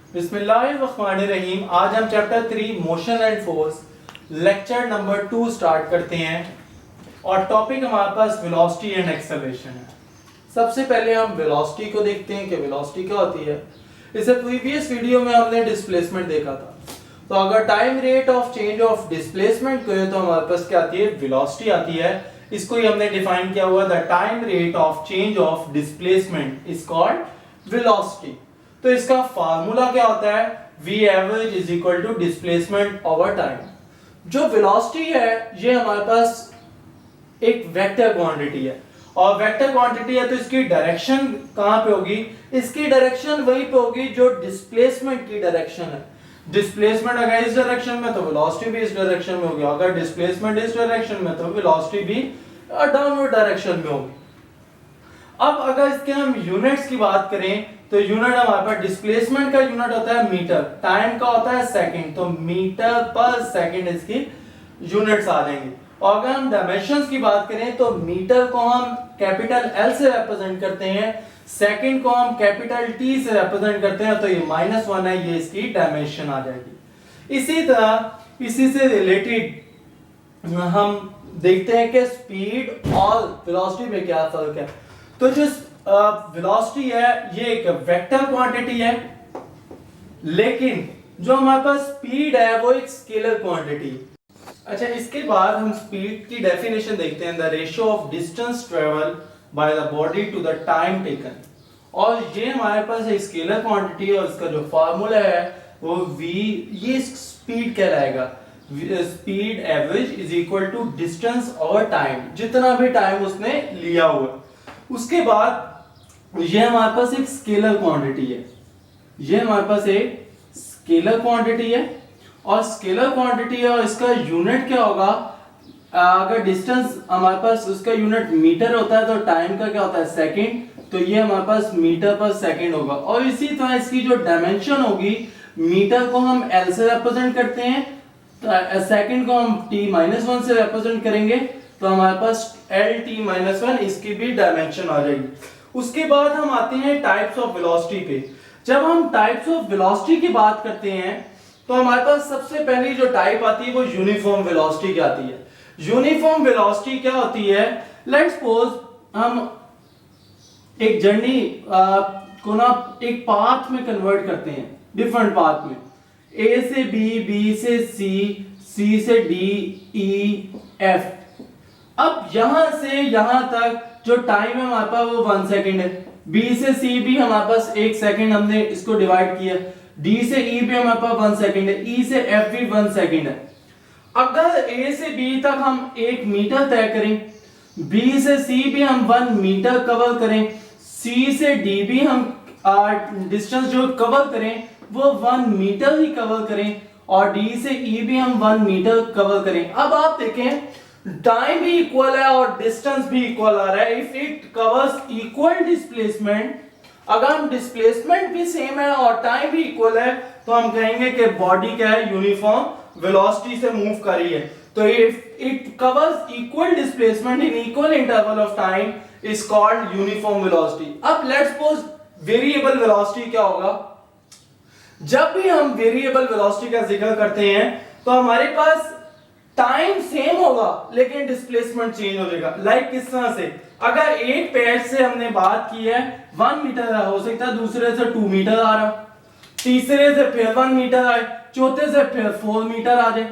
बिस्मिल्लाहिर्रहमानिर्रहीम। आज हम chapter 3 motion and force lecture number 2 start करते हैं और टॉपिक हमारे पास वेलोसिटी एंड एक्सेलरेशन है। सबसे पहले हम वेलोसिटी को देखते हैं कि वेलोसिटी क्या होती है। इससे प्रीवियस वीडियो में हमने डिस्प्लेसमेंट देखा था। तो अगर time rate of change of displacement को तो हमारे पास क्या आती है, वेलोसिटी आती है। इसको ही हमने डिफाइन किया हुआ, the time rate of change of displacement is called velocity. तो इसका फार्मूला क्या होता है, v average is equal to displacement over time. जो वेलोसिटी है ये हमारे पास एक वेक्टर क्वांटिटी है और वेक्टर क्वांटिटी है तो इसकी डायरेक्शन कहां पे होगी, इसकी डायरेक्शन वहीं पे होगी जो डिस्प्लेसमेंट की डायरेक्शन है। डिस्प्लेसमेंट अगर इस डायरेक्शन में तो वेलोसिटी भी इस डायरेक्शन में होगी, अगर डिस्प्लेसमेंट इस डायरेक्शन में तो वेलोसिटी भी डाउनवर्ड डायरेक्शन में होगी। अब अगर इसके हम यूनिट्स की बात करें तो यूनिट हमारे पास डिस्प्लेसमेंट का यूनिट होता है मीटर, टाइम का होता है सेकंड, तो मीटर पर सेकंड इसकी यूनिट्स आ जाएंगे। और अगर हम डायमेंशंस की बात करें तो मीटर को हम कैपिटल L से रिप्रेजेंट करते हैं, सेकंड को हम कैपिटल T से रिप्रेजेंट करते हैं, तो ये -1 है, ये इसकी डायमेंशन आ जाएगी। इसी तरह इसी से रिलेटेड हम देखते हैं कि स्पीड और वेलोसिटी में क्या फर्क है। तो जो वेलोसिटी है ये एक वेक्टर क्वांटिटी है, लेकिन जो हमारे पास स्पीड है वो एक स्केलर क्वांटिटी है। अच्छा, इसके बाद हम स्पीड की डेफिनेशन देखते हैं, the ratio of distance travel by the body to the time taken. और ये हमारे पास एक स्केलर क्वांटिटी है और इसका जो फार्मूला है वो v, ये स्पीड कहलाएगा। Speed average is equal to distance over time, जितना भी टाइम उसने लिया हुआ। उसके बाद ये हमारे पास एक स्केलर क्वांटिटी है, ये हमारे पास एक स्केलर क्वांटिटी है और स्केलर क्वांटिटी है और इसका यूनिट क्या होगा, अगर डिस्टेंस हमारे पास उसका यूनिट मीटर होता है तो टाइम का क्या होता है सेकंड, तो ये हमारे पास मीटर पर सेकंड होगा। और इसी तरह इसकी जो डायमेंशन होगी, मीटर को हम L से रिप्रेजेंट करते हैं, सेकंड को हम t-1 से रिप्रेजेंट करेंगे, तो हमारे पास L-t-1 इसकी भी डायमेंशन आ जाएगी। उसके बाद हम आते हैं टाइप्स ऑफ वेलोसिटी पे। जब हम टाइप्स ऑफ वेलोसिटी की बात करते हैं तो हमारे पास सबसे पहली जो टाइप आती है वो यूनिफॉर्म वेलोसिटी की आती है। यूनिफॉर्म वेलोसिटी क्या होती है, लेट्स सपोज हम एक जर्नी को ना एक पाथ में कन्वर्ट करते हैं, डिफरेंट पाथ में, A से B, B से C, C से D, E, F। अब यहां से यहां तक जो टाइम है हमारे पास वो 1 सेकंड है, B से C भी हमारे पास 1 सेकंड, हमने इसको डिवाइड किया, D से E भी हमारे पास 1 सेकंड है, E से F भी 1 सेकंड है। अगर A से B तक हम 1 मीटर तय करें, B से C भी हम 1 मीटर कवर करें, C से D भी हम डिस्टेंस जो कवर करें वो 1 मीटर ही कवर करें, और D से E भी हम 1 मीटर कवर करें। अब आप देखें टाइम भी इक्वल है और डिस्टेंस भी इक्वल आ रहा है। If it covers equal displacement, अगर हम डिस्प्लेसमेंट भी सेम है और टाइम भी इक्वल है तो हम कहेंगे कि बॉडी क्या है, यूनिफॉर्म वेलोसिटी से मूव कर रही है। तो if it covers equal displacement in equal interval of time is called uniform velocity. अब लेट्स सपोज वेरिएबल वेलोसिटी क्या होगा। जब भी हम वेरिएबल वेलोसिटी का जिक्र करते हैं तो हमारे पास टाइम सेम होगा लेकिन डिस्प्लेसमेंट चेंज हो जाएगा। लाइक किस तरह से, अगर एक पेड़ से हमने बात की है 1 मीटर हो सकता है, दूसरे से 2 मीटर आ रहा, तीसरे से फिर 1 मीटर आए, चौथे से फिर 4 मीटर आ जाए,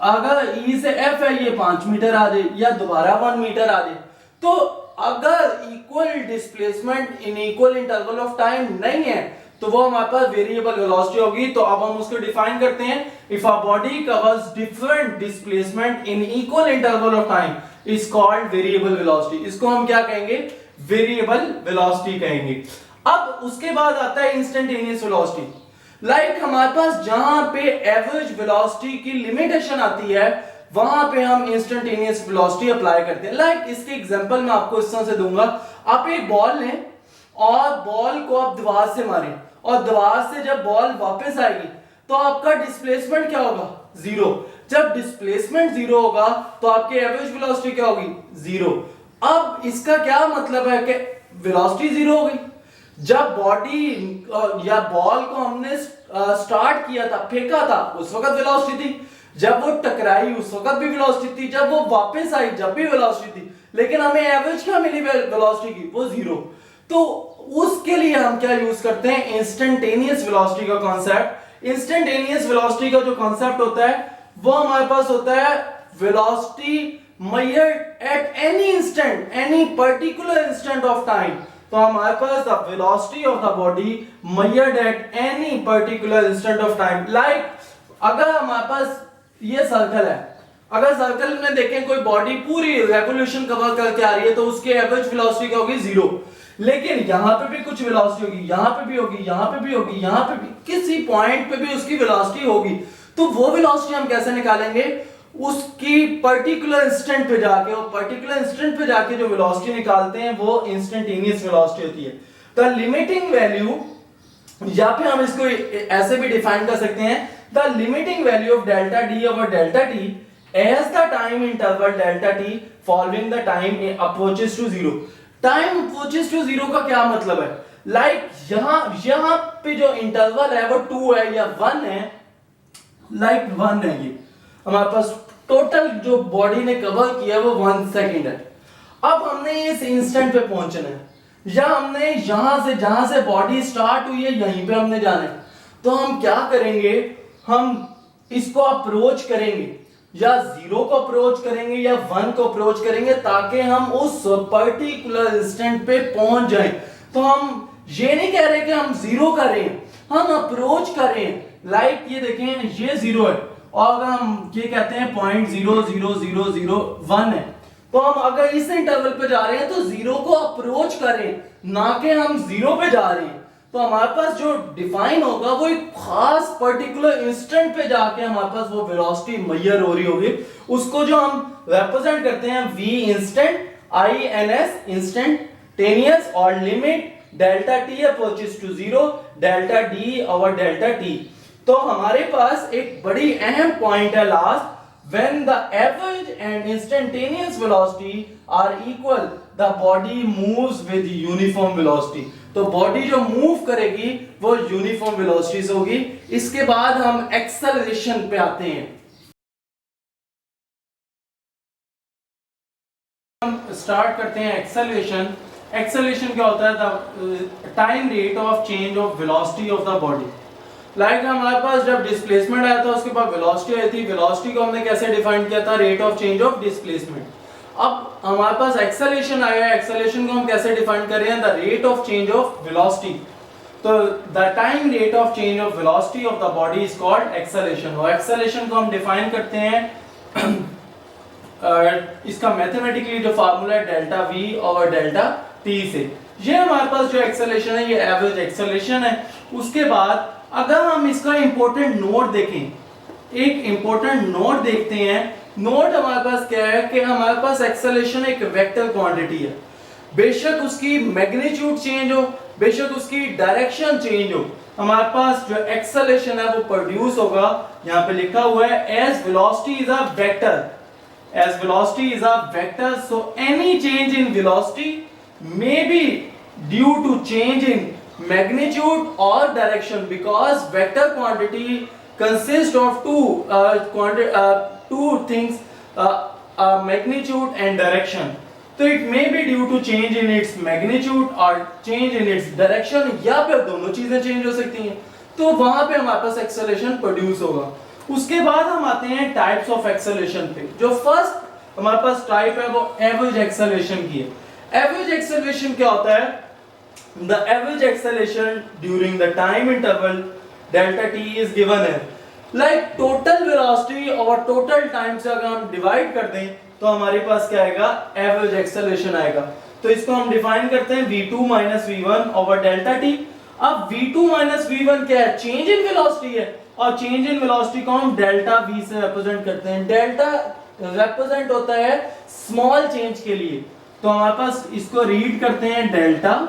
अगर E से F है ये 5 मीटर आ जाए या दोबारा 1 मीटर आ जाए। तो अगर equal displacement in equal interval of time नहीं है तो वो हमारे पास वेरिएबल वेलोसिटी होगी। तो अब हम उसको डिफाइन करते हैं, if a body covers different displacement in equal interval of time is called variable velocity. इसको हम क्या कहेंगे, वेरिएबल वेलोसिटी कहेंगे। अब उसके बाद आता है इंस्टेंटेनियस वेलोसिटी। लाइक हमारे पास जहां पे एवरेज वेलोसिटी की लिमिटेशन आती है वहां पे हम इंस्टेंटेनियस वेलोसिटी अप्लाई करते हैं। लाइक इसके एग्जांपल मैं आपको इस तरह से दूंगा, आप एक बॉल लें और बॉल को आप दीवार से मारें और दीवार से जब बॉल वापस आएगी तो आपका डिस्प्लेसमेंट क्या होगा, 0। जब डिस्प्लेसमेंट 0 होगा तो आपकी एवरेज वेलोसिटी क्या होगी, 0। अब इसका क्या मतलब है कि वेलोसिटी 0 हो गई। जब बॉडी या बॉल को हमने स्टार्ट किया था, फेंका था, उस वक्त वेलोसिटी थी, जब वो टकराई उस वक्त भी वेलोसिटी थी, जब वो वापस आई जब भी वेलोसिटी थी, लेकिन हमें एवरेज क्या मिली वेलोसिटी की, वो जीरो। तो उसके लिए हम क्या यूज करते हैं, इंस्टेंटेनियस वेलोसिटी का कॉन्सेप्ट। इंस्टेंटेनियस वेलोसिटी का जो कॉन्सेप्ट होता है वो हमारे पास होता है velocity measured at any instant, any particular instant of time। तो हमारे पास the velocity of the body measured at any particular instant of time। like अगर हमारे पास ये सर्कल है, अगर सर्कल में देखें कोई बॉडी पूरी रेवोल्यूशन कवर करके आ रही है तो उसकी एवरेज वेलोसिटी क्या होगी, जीरो। लेकिन यहां पे भी कुछ वेलोसिटी होगी, यहां पे भी होगी, यहां पे भी होगी, यहां पे भी, किसी पॉइंट पे भी उसकी वेलोसिटी होगी। तो वो वेलोसिटी हम कैसे निकालेंगे, उसकी पर्टिकुलर इंस्टेंट पे जाके, और पर्टिकुलर इंस्टेंट पे जाके जो वेलोसिटी निकालते हैं वो इंस्टेंटेनियस वेलोसिटी होती है। तो लिमिटिंग वैल्यू, या फिर हम इसको ऐसे भी डिफाइन कर सकते हैं, the limiting value of delta d over delta t as the time interval delta t following the time approaches to zero. Time approaches to zero का क्या मतलब है, लाइक यहां पे जो इंटरवल है वो 2 है या 1 है, लाइक 1 है, ये हमारे पास टोटल जो बॉडी ने कवर किया वो 1 सेकेंड है। अब हमने इस इंस्टेंट पे पहुंचना है, या हमने जहां से बॉडी स्टार्ट हुई है यहीं पे हमने जाना है। तो हम क्या करेंगे, हम इसको अप्रोच करेंगे, या 0 को अप्रोच करेंगे या 1 को अप्रोच करेंगे, ताकि हम उस पर्टिकुलर इंस्टेंट पे पहुंच जाएं। तो हम ये नहीं कह रहे कि हम 0 कर रहे हैं, हम अप्रोच कर रहे हैं। लाइक ये देखें, ये 0 है, और अगर हम ये कहते हैं 0.00001 है, तो हम अगर इस इंटरवल पे जा रहे हैं तो 0 को अप्रोच कर रहे हैं, ना कि हम 0 पे जा रहे हैं। तो हमारे पास जो डिफाइन होगा वो एक खास पर्टिकुलर इंस्टेंट पे जाके हमारे पास वो वेलोसिटी मेजर हो रही होगी। उसको जो हम रिप्रेजेंट करते हैं v इंस्टेंट, INS इंस्टेंटेनियस, और limit delta t approaches to 0 delta d over delta t। तो हमारे पास एक बड़ी अहम पॉइंट है last, when the average and instantaneous velocity are equal the body moves with uniform velocity। तो बॉडी जो मूव करेगी वो यूनिफॉर्म वेलोसिटी से होगी। इसके बाद हम एक्सेलरेशन पे आते हैं। हम स्टार्ट करते हैं एक्सेलरेशन। एक्सेलरेशन क्या होता है, the time rate of change of velocity of the body. Like हमारे पास जब डिस्प्लेसमेंट आया था उसके बाद वेलोसिटी आई थी, वेलोसिटी को हमने कैसे डिफाइन किया था, rate of change of displacement. अब हमारे पास एक्सेलरेशन आया है, एक्सेलरेशन को हम कैसे डिफाइन कर रहे हैं, the rate of change of velocity. तो the time rate of change of velocity of the body is called acceleration. और एक्सेलरेशन को हम डिफाइन करते हैं इसका मैथमेटिकली जो फार्मूला है delta we over delta T से। ये हमारे पास जो एक्सेलरेशन है ये एवरेज एक्सेलरेशन है। उसके बाद अगर हम इसका इंपॉर्टेंट नोट देखें, एक इंपॉर्टेंट नोट देखते हैं। नोट हमारे पास क्या है कि हमारे पास एक्सेलरेशन एक वेक्टर क्वांटिटी है। बेशक उसकी मैग्नीट्यूड चेंज हो, बेशक उसकी डायरेक्शन चेंज हो, हमारे पास जो एक्सेलरेशन है वो प्रोड्यूस होगा। यहाँ पे लिखा हुआ है as velocity is a vector, as velocity is a vector, so any change in velocity may be due to change in magnitude or direction, because vector quantity consists of two things, magnitude and direction. So it may be due to change in its magnitude or change in its direction, या फिर दोनों चीजें change हो सकती हैं। तो वहां पे हमारे पास एक्सेलरेशन प्रोड्यूस होगा। उसके बाद हम आते हैं टाइप्स ऑफ एक्सेलरेशन पे। जो फर्स्ट हमारे पास टाइप है वो एवरेज एक्सेलरेशन की है। एवरेज एक्सेलरेशन क्या होता है, the average acceleration during the time interval delta T is given है, लाइक टोटल वेलोसिटी और टोटल टाइम से अगर हम डिवाइड कर दें तो हमारे पास क्या आएगा, एवरेज एक्सेलरेशन आएगा। तो इसको हम डिफाइन करते हैं v2 v1 over delta T. अब v2 v1 क्या है, चेंज इन वेलोसिटी है, और चेंज इन वेलोसिटी को हम डेल्टा v से रिप्रेजेंट करते हैं। डेल्टा रिप्रेजेंट होता है स्मॉल चेंज के लिए, तो हमारे पास इसको रीड करते हैं डेल्टा,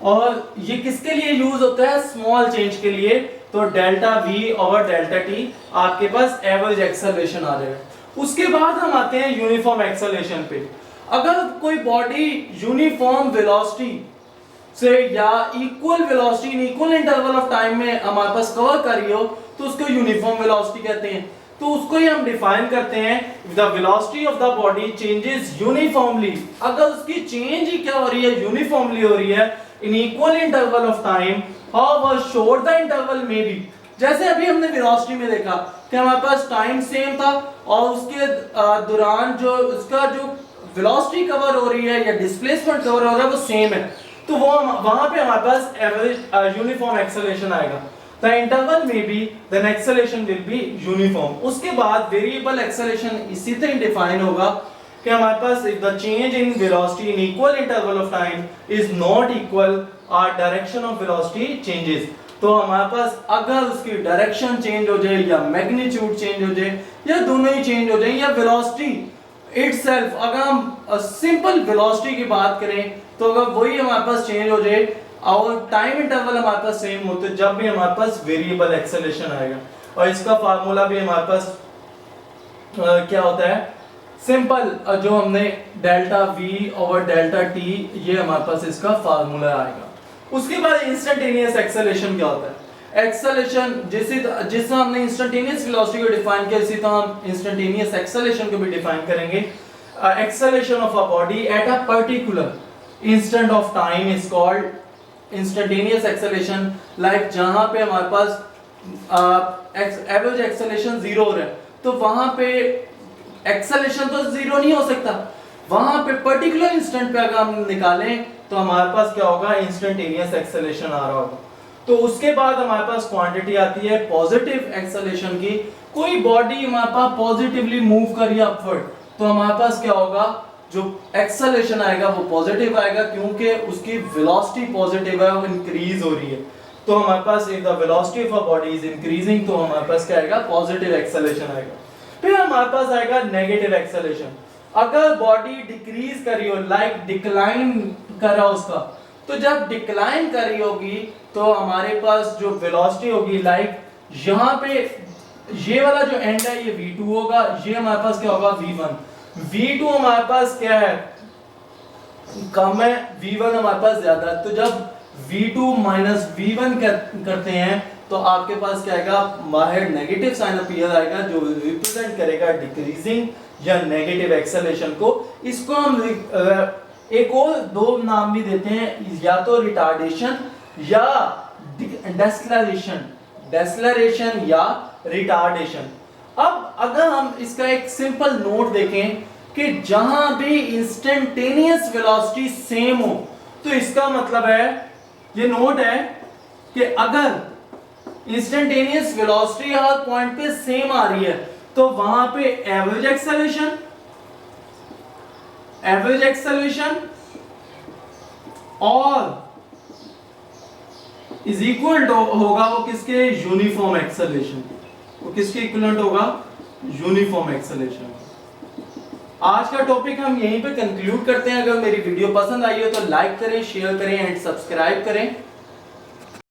और ये किसके लिए यूज होता है, स्मॉल चेंज के लिए। तो delta v over delta t आपके पास एवरेज एक्सेलरेशन आ जाएगा। उसके बाद हम आते हैं यूनिफॉर्म एक्सेलरेशन पे। अगर कोई बॉडी यूनिफॉर्म वेलोसिटी से या equal velocity in equal interval of time में हमारे पास कवर कर रही हो तो उसको यूनिफॉर्म वेलोसिटी कहते हैं। तो उसको ही हम डिफाइन करते हैं, the velocity of the body changes uniformly, अगर उसकी चेंज ही क्या हो रही है, यूनिफॉर्मली हो रही है in equal interval of time, how short the interval में बी। जैसे अभी हमने वेलोसिटी में देखा कि हमारे पास टाइम सेम था और उसके दौरान जो उसका जो वेलोसिटी कवर हो रही है या डिस्प्लेसमेंट कवर हो रहा है वो सेम है, तो वो वहां पे हमारे पास एवरेज यूनिफॉर्म एक्सेलरेशन आएगा। The interval may be, then acceleration will be uniform. उसके बाद variable acceleration इसी तरह डिफाइन होगा कि हमारे पास if the change in velocity in equal interval of time is not equal, our direction of velocity changes. तो हमारे पास अगर उसकी डायरेक्शन चेंज हो जाए या मैग्नीट्यूड चेंज हो जाए या दोनों ही चेंज हो जाए या वेलोसिटी इटसेल्फ, अगर हम सिंपल वेलोसिटी की बात करें तो अगर वही हमारे पास चेंज हो जाए और टाइम इंटरवल हमारे पास सेम हो तो जब भी हमारे पास वेरिएबल एक्सेलरेशन आएगा। और इसका फार्मूला भी हमारे पास क्या होता है, सिंपल जो हमने delta we over delta T, ये हमारे पास इसका फार्मूला आएगा। उसके बाद इंस्टेंटेनियस एक्सेलरेशन क्या होता है, एक्सेलरेशन जिस हमने इंस्टेंटेनियस वेलोसिटी को डिफाइन किया इसी तरह हम इंस्टेंटेनियस एक्सेलरेशन को भी डिफाइन करेंगे। Acceleration of a body at a particular instant of time is called instantaneous acceleration. Like जहां पे हमारे पास एवरेज एक्सेलरेशन जीरो हो रहा है तो वहां पे एक्सेलरेशन तो जीरो नहीं हो सकता, वहां पे पर्टिकुलर इंस्टेंट पे अगर हम निकालें तो हमारे पास क्या होगा, इंस्टेंटेनियस एक्सेलरेशन आ रहा होगा। तो उसके बाद हमारे पास क्वांटिटी आती है पॉजिटिव एक्सेलरेशन की। कोई बॉडी हमारे पास पॉजिटिवली मूव कर रही है अपवर्ड तो हमारे पास क्या होगा, जो एक्सेलरेशन आएगा वो पॉजिटिव आएगा क्योंकि उसकी वेलोसिटी पॉजिटिव है, वो इंक्रीज हो रही है। तो हमारे पास if the velocity of a body is increasing तो हमारे पास क्या आएगा, पॉजिटिव एक्सेलरेशन आएगा। फिर हमारे पास आएगा नेगेटिव एक्सेलरेशन। अगर बॉडी डिक्रीज कर रही हो, लाइक डिक्लाइन कर रहा उसका, तो जब डिक्लाइन कर रही होगी तो हमारे पास जो वेलोसिटी होगी, लाइक यहाँ पे ये वाला जो एंड है ये v2 होगा, ये हमारे पास क्या होगा v1। v2 हमारे पास क्या है, कम है, v1 हमारे पास ज्यादा है। तो जब v2 माइनस v1 करते हैं तो आपके पास क्या आएगा, बाहर नेगेटिव साइन अपीयर आएगा जो रिप्रेजेंट करेगा डिक्रीजिंग या नेगेटिव एक्सेलरेशन को। इसको हम एक और दो नाम भी देते हैं, या तो रिटार्डेशन या डेस्लरेशन, डेस्लरेशन या रिटार्डेशन। अब अगर हम इसका एक सिंपल नोट देखें कि जहां भी इंस्टेंटेनियस वेलोसिटी सेम हो तो इसका मतलब है, ये नोट है कि अगर इंस्टेंटेनियस वेलोसिटी हर पॉइंट पे सेम आ रही है तो वहां पे एवरेज एक्सेलरेशन और इज इक्वल होगा वो किसके, यूनिफॉर्म एक्सेलरेशन। वो किसके इक्विवेलेंट होगा, यूनिफॉर्म एक्सेलरेशन। आज का टॉपिक हम यहीं पे कंक्लूड करते हैं। अगर मेरी वीडियो पसंद आई हो तो लाइक करें, शेयर करें एंड सब्सक्राइब करें।